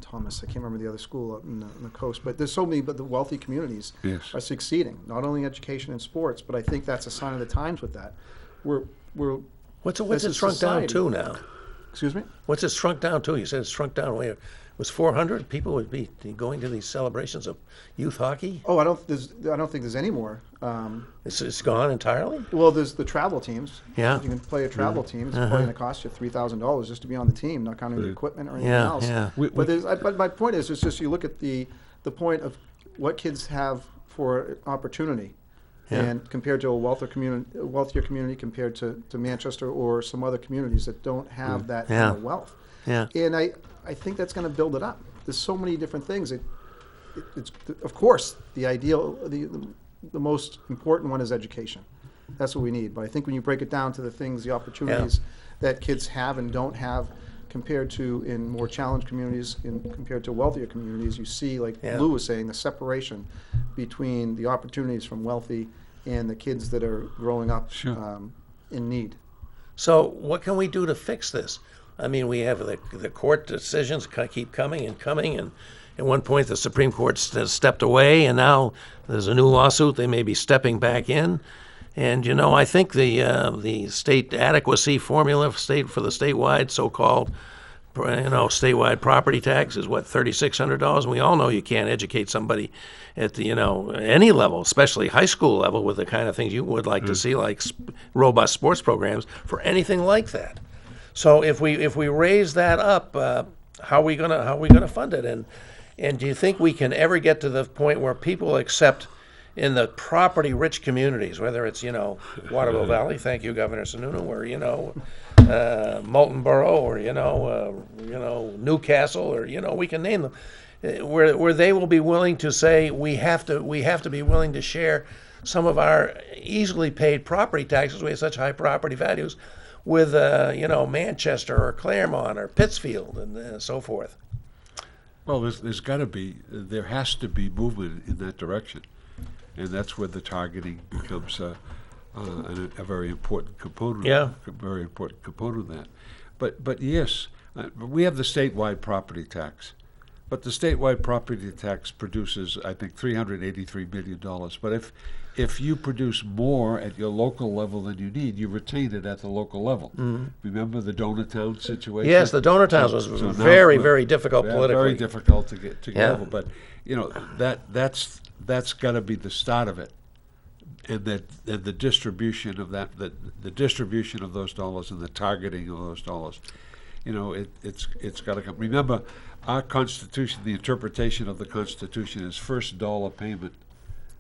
Thomas, I can't remember the other school up in the coast, but there's so many, but the wealthy communities Yes. are succeeding, not only in education and sports, but I think that's a sign of the times with that. We're What's as it a shrunk down society- to now? Excuse me? What's it shrunk down to? You said it's shrunk down. Wait, was 400 people would be going to these celebrations of youth hockey? Oh, I don't think there's any more. It's gone entirely? Well, there's the travel teams. Yeah. You can play a travel team. It's probably going to cost you $3,000 just to be on the team, not counting the equipment or anything Yeah, else. yeah. But my point is, it's just you look at the point of what kids have for opportunity, Yeah. and compared to a wealthier community compared to Manchester or some other communities that don't have that Yeah. kind of wealth. Yeah. And I think that's going to build it up. There's so many different things. It's of course the ideal, the most important one is education. That's what we need. But I think when you break it down to the things, the opportunities that kids have and don't have, compared to in more challenged communities, compared to wealthier communities, you see, like Yeah. Lou was saying, the separation between the opportunities from wealthy and the kids that are growing up Sure. in need. So what can we do to fix this? I mean, we have the court decisions keep coming and coming, and at one point the Supreme Court stepped away, and now there's a new lawsuit. They may be stepping back in, and I think the state adequacy formula for the statewide so-called statewide property tax is what, $3,600, and we all know you can't educate somebody at the any level, especially high school level, with the kind of things you would like to see, like robust sports programs, for anything like that. So if we raise that up, how are we gonna fund it? And do you think we can ever get to the point where people accept in the property-rich communities, whether it's Waterville Valley, thank you, Governor Sununu, or Moulton Borough, or Newcastle, or we can name them, where they will be willing to say we have to be willing to share some of our easily paid property taxes. We have such high property values with Manchester or Claremont or Pittsfield and so forth. Well, there has to be movement in that direction, and that's where the targeting becomes a very important component. Yeah. A very important component of that. But yes, we have the statewide property tax, but the statewide property tax produces, I think, $383 million. But if you produce more at your local level than you need, you retain it at the local level. Mm-hmm. Remember the Donor situation? Yes, the donor towns was So now very, we're- very difficult politically. Very difficult to get Yeah. over. But that's got to be the start of it, and the distribution of that, the distribution of those dollars and the targeting of those dollars. It's got to come. Remember, our Constitution, the interpretation of the Constitution is first dollar payment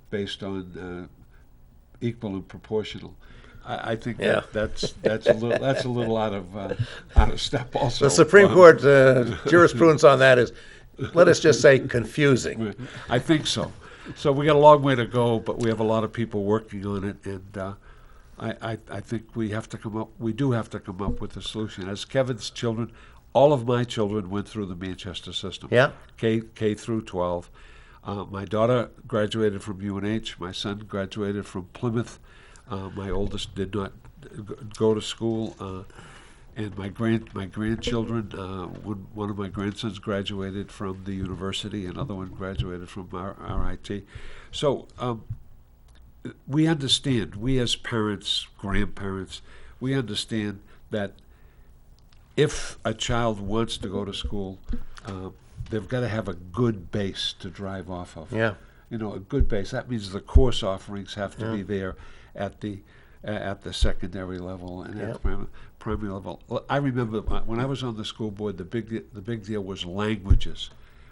based on equal and proportional. I think Yeah. that's a little out of step also. The Supreme Court jurisprudence on that is, let us just say, confusing. I think so. So we got a long way to go, but we have a lot of people working on it, and I think we do have to come up with a solution. As Kevin's children, all of my children went through the Manchester system. Yeah. K through 12. My daughter graduated from UNH. My son graduated from Plymouth. My oldest did not go to school. And my grandchildren, one of my grandsons graduated from the university, another one graduated from RIT. So we understand, we as parents, grandparents, we understand that if a child wants to go to school, they've got to have a good base to drive off of. Yeah. A good base. That means the course offerings have to be there at the secondary level and at the primary level. I remember when I was on the school board, the big deal was languages.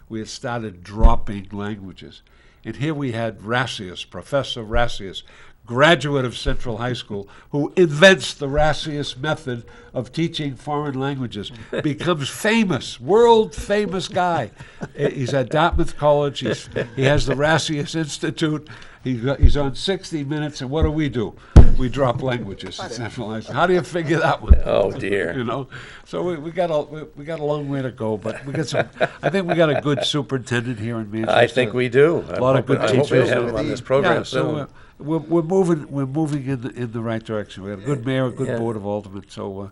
We had started dropping languages. And here we had Professor Rassius, graduate of Central High School, who invents the Rassius method of teaching foreign languages, becomes famous, world famous guy. He's at Dartmouth College. He has the Rassius Institute. He's on 60 Minutes, and what do? We drop languages in Central High School. How do you figure that one? Oh dear. You know, so we got a long way to go, but we got some. I think we got a good superintendent here in Manchester. I think we do. A lot of good I hope we teachers. have him on this program Yeah, soon. so we're moving in the right direction. We got a good mayor, a good Yeah. board of aldermen. So,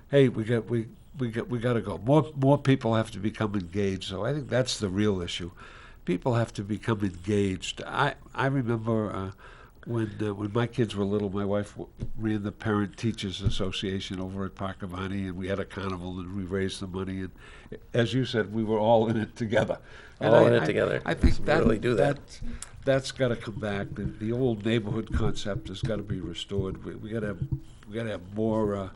hey, we got to go. More people have to become engaged. So I think that's the real issue. People have to become engaged. I remember. When my kids were little, my wife ran the Parent Teachers Association over at Park Avani, and we had a carnival, and we raised the money. And as you said, we were all in it together. And All in it together. I think that really do that. that's got to come back. The old neighborhood concept has got to be restored. We got to have more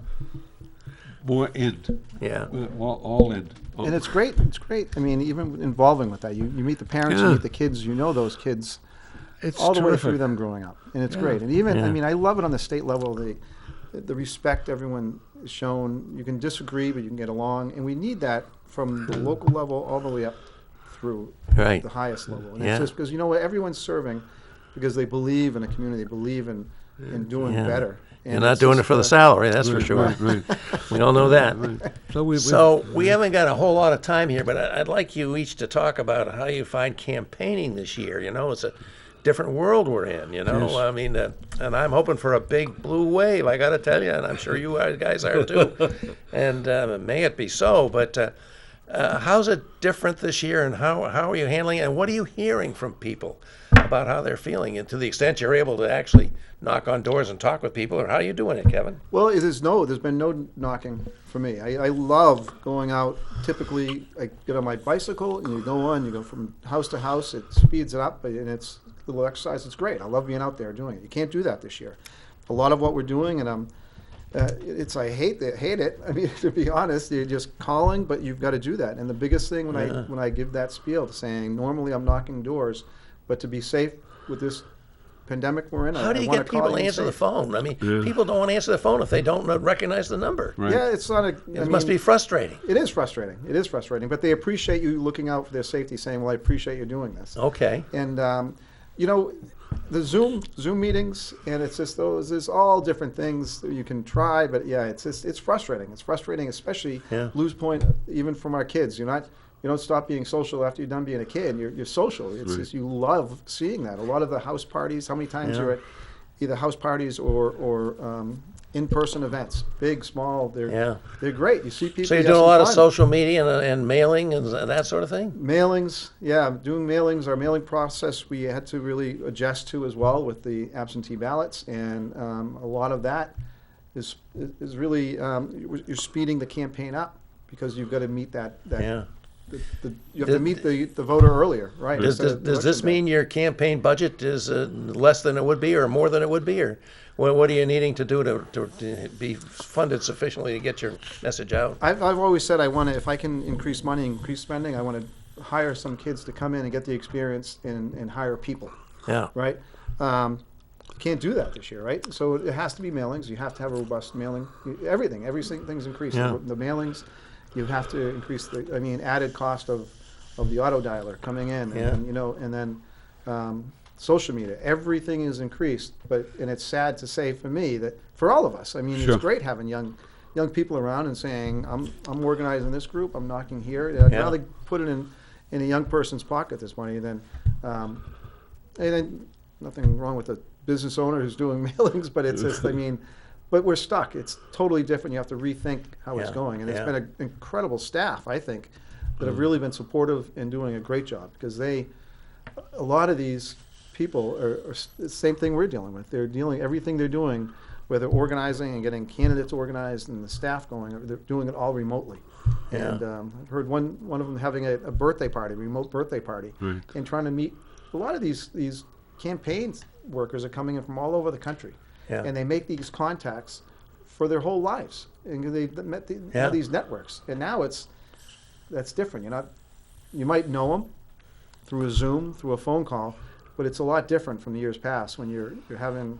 in. Yeah. All in. And it's great. It's great. I mean, even involving with that, you meet the parents, you Yeah. meet the kids, you know those kids It's all the way terrific. through them growing up, and it's great. And even, Yeah. I mean, I love it on the state level. The respect everyone is shown. You can disagree, but you can get along, and we need that from the local level all the way up through Right. the highest level. And Yeah. it's just because you know what, everyone's serving because they believe in a community, they believe in doing Yeah. better. You're not doing it for the salary, that's for sure. Right. We all know that. So We haven't got a whole lot of time here, but I'd like you each to talk about how you find campaigning this year. You know, it's a different world we're in, you know. Yes. I mean, and I'm hoping for a big blue wave, I got to tell you, and I'm sure you guys are too. And may it be so, but how's it different this year, and how are you handling it, and what are you hearing from people about how they're feeling, and to the extent you're able to actually knock on doors and talk with people, or how are you doing it, Kevin? Well, there's been no knocking for me. I love going out. Typically, I get on my bicycle and you go from house to house. It speeds it up, and it's a little exercise. It's great. I love being out there doing it. You can't do that this year. A lot of what we're doing, and I hate it. I mean, to be honest, you're just calling, but you've got to do that. And the biggest thing when I give that spiel to saying, normally I'm knocking doors, but to be safe with this pandemic we're in, How do you I wanna get people call to you answer the safe. phone? I mean, people don't want to answer the phone if they don't recognize the number. Right. Yeah, it's not a. It must be frustrating. It is frustrating. It is frustrating, but they appreciate you looking out for their safety, saying, "Well, I appreciate you doing this." Okay. And you know, the Zoom meetings, and it's just those. There's all different things that you can try, but yeah, it's frustrating. It's frustrating, especially lose point even from our kids. You don't stop being social after you're done being a kid. You're social. It's just you love seeing that. A lot of the house parties. How many times you're at either house parties or in-person events, big, small. They're great. You see people. So you're you doing have a lot some of fun. social media and mailing and that sort of thing? Mailings, yeah, doing mailings. Our mailing process we had to really adjust to as well with the absentee ballots, and a lot of that is really you're speeding the campaign up because you've got to meet that. Yeah. You have to meet the voter earlier, right? Does this mean your campaign budget is less than it would be or more than it would be? Or what are you needing to do to be funded sufficiently to get your message out? I've always said if I can increase spending, I want to hire some kids to come in and get the experience and hire people. Yeah. Right? Can't do that this year, right? So it has to be mailings. You have to have a robust mailing. Everything's increased. Yeah. The mailings, you have to increase added cost of the auto dialer coming in, and then social media. Everything is increased, and it's sad to say for me that for all of us. I mean, Sure. it's great having young people around and saying, I'm organizing this group. I'm knocking here. I'd rather put it in a young person's pocket this money than. And then nothing wrong with a business owner who's doing mailings, but it's just, but we're stuck. It's totally different. You have to rethink how it's going. And it's been an incredible staff, I think, that have really been supportive and doing a great job because a lot of these people are the same thing we're dealing with. Everything they're doing, whether organizing and getting candidates organized and the staff going, they're doing it all remotely. Yeah. And I've heard one of them having a birthday party, remote birthday party, Right. and trying to meet. A lot of these campaign workers are coming in from all over the country, and they make these contacts for their whole lives, and they met these networks. And now that's different. You might know them through a Zoom, through a phone call, but it's a lot different from the years past when you're having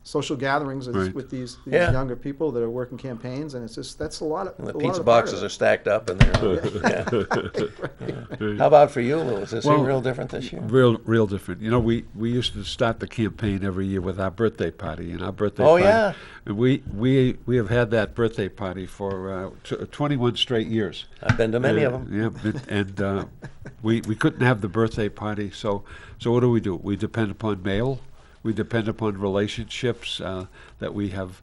social gatherings Right. with these Yeah. younger people that are working campaigns, and it's just that's a lot of And the a lot pizza of part boxes of are it. stacked up, and they're. How about for you, Lou? Does this seem real different this year? Real different. You know, we used to start the campaign every year with our birthday party, and our birthday Oh, party. yeah. And we have had that birthday party for 21 straight years. I've been to many of them. Yeah, and we couldn't have the birthday party, so what do? We depend upon mail. We depend upon relationships that we have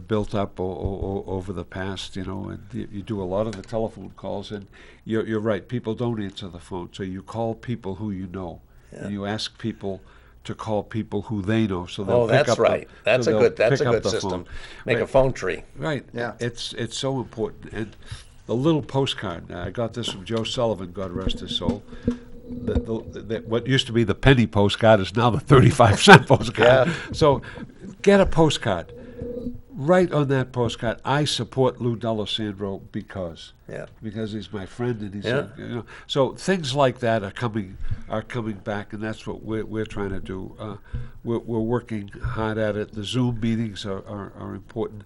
built up over the past, you know, and you do a lot of the telephone calls, and you're right. People don't answer the phone, so you call people who you know, and you ask people to call people who they know, so they'll Oh, pick that's up right. That's a good the system. phone. Make a Right. phone tree. Right. Yeah. It's so important. And the little postcard, I got this from Joe Sullivan, God rest his soul. What used to be the penny postcard is now the 35-cent postcard. Yeah. So get a postcard. Write on that postcard, I support Lou D'Alessandro because. Yeah. Because he's my friend and he's Yeah. you know. So things like that are coming back, and that's what we're trying to do. We're working hard at it. The Zoom meetings are important.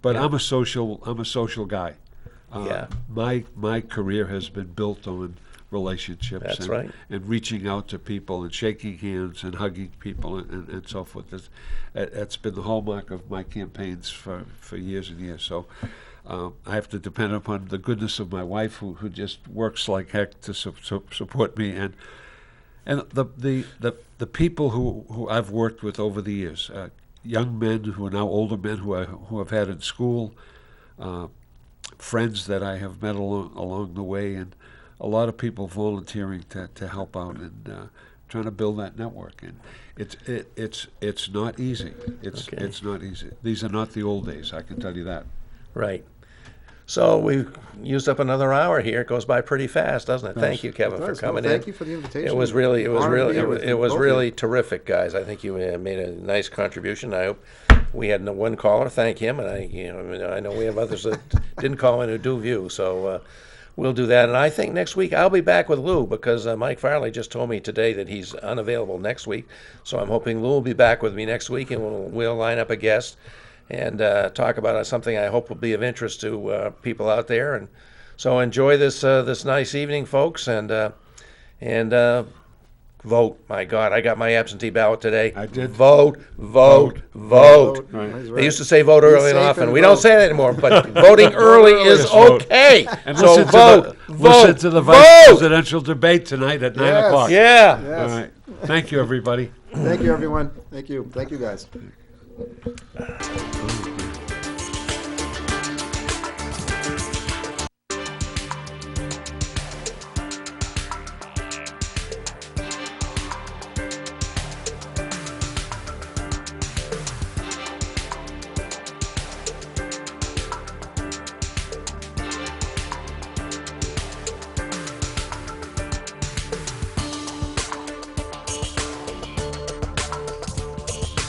But Yeah. I'm a social guy. Yeah. My career has been built on relationships. That's and, right. And reaching out to people and shaking hands and hugging people and so forth. That's been the hallmark of my campaigns for years and years. So I have to depend upon the goodness of my wife, who just works like heck to support me, and the people who I've worked with over the years. Young men who are now older men who I've had in school, friends that I have met along the way, and a lot of people volunteering to help out and trying to build that network. And it's not easy. It's not easy. These are not the old days, I can tell you that. Right. So we've used up another hour here. It goes by pretty fast, doesn't it? Thank you, Kevin, for does. Well, coming in. thank you for the invitation. It was really, Honored to be here with it was both of really you. terrific, guys. I think you made a nice contribution. I hope we had one caller. Thank him, and I know we have others that didn't call in who do view. So we'll do that. And I think next week I'll be back with Lou because Mike Farley just told me today that he's unavailable next week. So I'm hoping Lou will be back with me next week, and we'll line up a guest and talk about something I hope will be of interest to people out there. And so enjoy this nice evening, folks, and vote. My God, I got my absentee ballot today. I did. Vote. Right. He's They used to say vote early and safe often. and We don't vote. say that anymore, but voting early is Yes, vote. okay. And So listen to the vice vote. presidential debate tonight at 9 Yes. o'clock. Yeah. Yes. All right. Thank you, everybody. Thank you, everyone. Thank you. Thank you, guys. Oh,